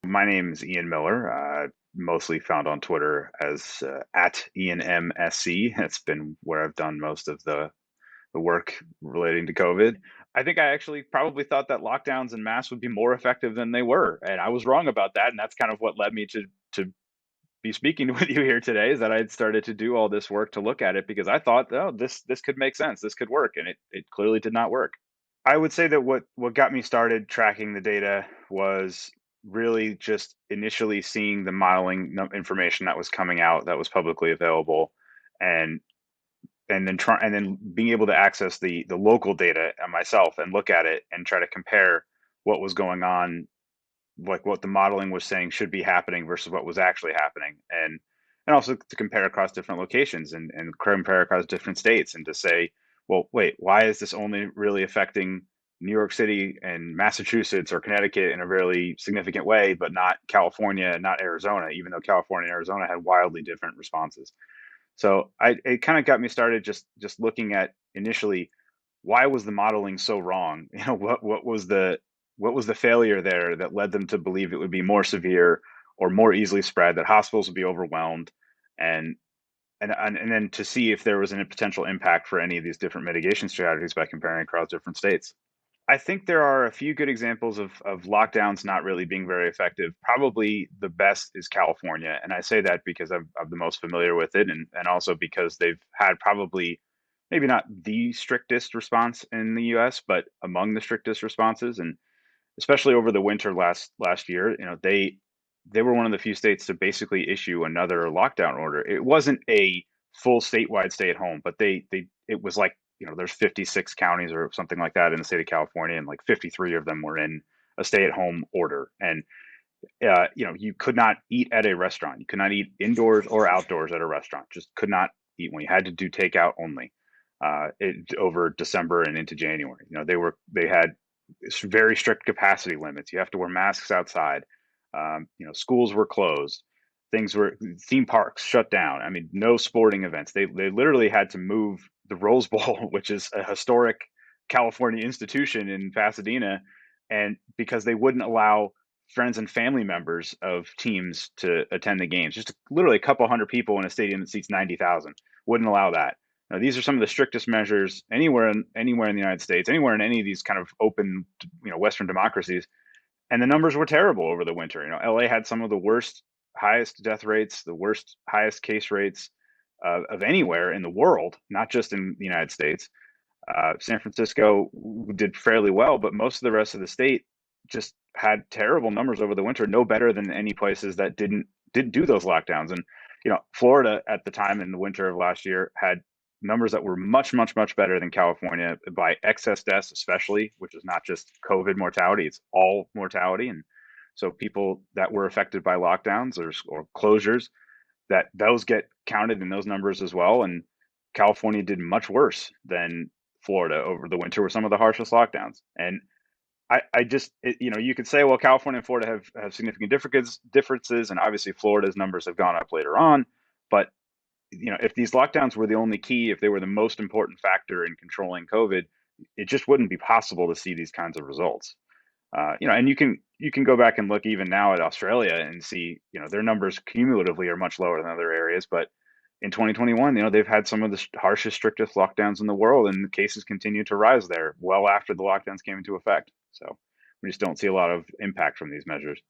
My name is Ian Miller, mostly found on Twitter as at IanMSC. It's been where I've done most of the work relating to COVID. I think I actually probably thought that lockdowns and masks would be more effective than they were, and I was wrong about that. And that's kind of what led me to be speaking with you here today. Is that I had started to do all this work to look at it because I thought, oh, this could make sense, this could work, and it clearly did not work. I would say that what got me started tracking the data was really just initially seeing the modeling information that was coming out that was publicly available, and and then being able to access the local data myself and look at it and try to compare what was going on, like what the modeling was saying should be happening versus what was actually happening, and also to compare across different locations and compare across different states and to say, well, wait, why is this only really affecting New York City and Massachusetts or Connecticut in a really significant way, but not California, not Arizona, even though California and Arizona had wildly different responses. So it kind of got me started just looking at initially, why was the modeling so wrong? What was the failure there that led them to believe it would be more severe or more easily spread, that hospitals would be overwhelmed, and and then to see if there was a potential impact for any of these different mitigation strategies by comparing across different states. I think there are a few good examples of lockdowns not really being very effective. Probably the best is California, and I say that because I'm the most familiar with it, and also because they've had probably maybe not the strictest response in the U.S., but among the strictest responses, and especially over the winter last year, they were one of the few states to basically issue another lockdown order. It wasn't a full statewide stay at home, but they it was like, there's 56 counties or something like that in the state of California, and like 53 of them were in a stay at home order. And you could not eat at a restaurant. You could not eat indoors or outdoors at a restaurant. Just could not eat when you had to do takeout only. Over December and into January, they had very strict capacity limits. You have to wear masks outside. Schools were closed. Theme parks shut down. I mean, no sporting events. They literally had to move the Rose Bowl, which is a historic California institution in Pasadena, and because they wouldn't allow friends and family members of teams to attend the games. Just literally a couple hundred people in a stadium that seats 90,000 wouldn't allow that. Now, these are some of the strictest measures anywhere in the United States, anywhere in any of these kind of open, Western democracies. And the numbers were terrible over the winter. LA had some of the worst, highest death rates, the worst, highest case rates of anywhere in the world, not just in the United States. San Francisco did fairly well, but most of the rest of the state just had terrible numbers over the winter, no better than any places that didn't do those lockdowns. And Florida at the time in the winter of last year had numbers that were much, much, much better than California by excess deaths, especially, which is not just COVID mortality, it's all mortality. And so people that were affected by lockdowns or closures, that those get counted in those numbers as well. And California did much worse than Florida over the winter with some of the harshest lockdowns. And you could say, well, California and Florida have significant differences, and obviously Florida's numbers have gone up later on. But if these lockdowns were the only key, if they were the most important factor in controlling COVID, it just wouldn't be possible to see these kinds of results. And you can go back and look even now at Australia and see, their numbers cumulatively are much lower than other areas, but in 2021, they've had some of the harshest, strictest lockdowns in the world, and the cases continue to rise there well after the lockdowns came into effect. So we just don't see a lot of impact from these measures.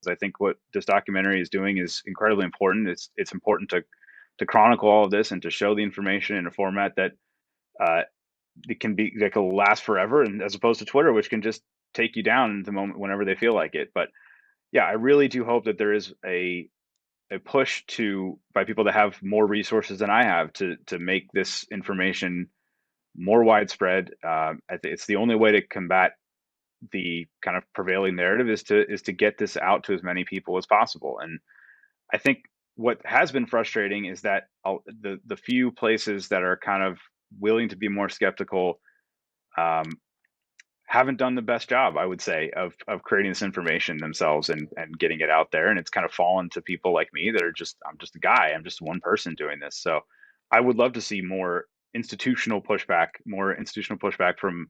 I think what this documentary is doing is incredibly important. It's important to chronicle all of this and to show the information in a format that uh, that can last forever, and as opposed to Twitter, which can just take you down in the moment whenever they feel like it. But yeah, I really do hope that there is a push by people to have more resources than I have to make this information more widespread. It's the only way to combat the kind of prevailing narrative is to get this out to as many people as possible. And I think what has been frustrating is that the few places that are kind of willing to be more skeptical um, haven't done the best job, I would say, of creating this information themselves and getting it out there. And it's kind of fallen to people like me that are I'm just a guy. I'm just one person doing this. So I would love to see more institutional pushback from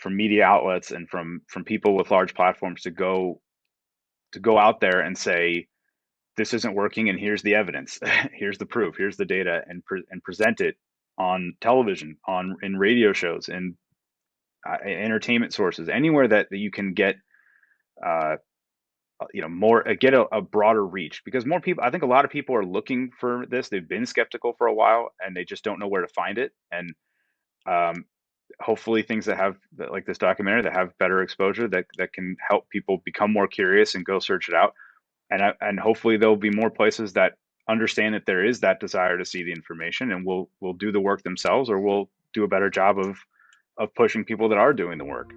media outlets and from people with large platforms to go to go out there and say, this isn't working, and here's the evidence, here's the proof, here's the data, and present it on television, on in radio shows, and entertainment sources, anywhere that you can get uh, more, get a broader reach, because more people, I think a lot of people are looking for this. They've been skeptical for a while and they just don't know where to find it. And um, hopefully things that have like this documentary that have better exposure, that can help people become more curious and go search it out. And hopefully there'll be more places that understand that there is that desire to see the information, and will do the work themselves, or will do a better job of pushing people that are doing the work.